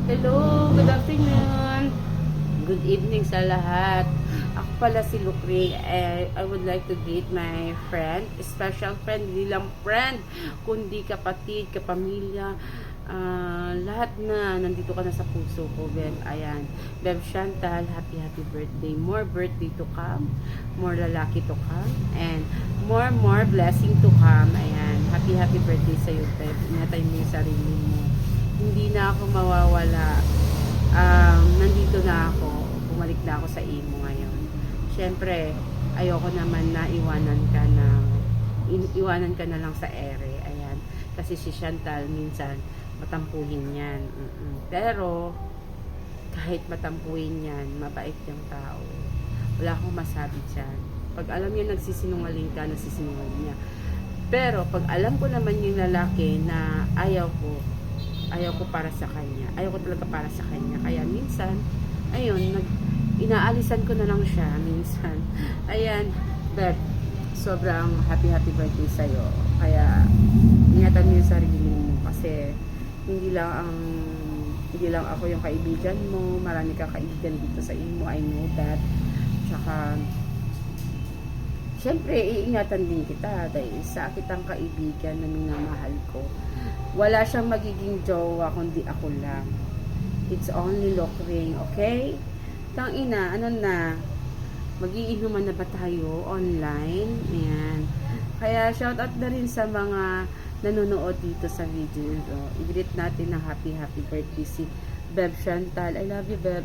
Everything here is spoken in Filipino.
Hello, good afternoon. Good evening sa lahat. Ako pala si Lucre. I would like to greet my friend, special friend, hindi lang friend, kundi kapatid, kapamilya, lahat na nandito ka na sa puso ko, Beb. Ayan. Beb Chantal, happy birthday. More birthday to come, more lalaki to come, and more blessing to come. Ayan. Happy birthday sa'yo, Beb. Ingatan mo yung sarili mo. Hindi na ako mawawala. Nandito na ako. Bumalik na ako sa imo ngayon. Siyempre, ayoko naman na iwanan ka na lang sa ere. Ayan. Kasi si Chantal minsan matampuhin yan. Pero kahit matampuhin yan, mabait yung tao. Wala akong masabi dyan. Pag alam niya nagsisinungaling ka, nagsisinungaling niya. Pero pag alam ko naman yung lalaki na ayaw ko para sa kanya. Ayaw ko talaga para sa kanya. Kaya minsan, ayun, inaalisan ko na lang siya minsan. Ayan, but sobrang happy birthday sa'yo. Kaya, ingatan mo yung sarili mo kasi hindi lang ako yung kaibigan mo. Marami kang kaibigan dito sa imo. I know that. Tsaka, siyempre, iingatan din kita dahil sa kitang kaibigan na minamahal ko. Wala siyang magiging jowa kundi ako lang. It's only Lokring, okay? Tangina, ano na? Magiinuman na ba tayo online? Ayan. Kaya shoutout na rin sa mga nanonood dito sa video. I-greet natin na happy birthday si Beb Chantal. I love you, Beb.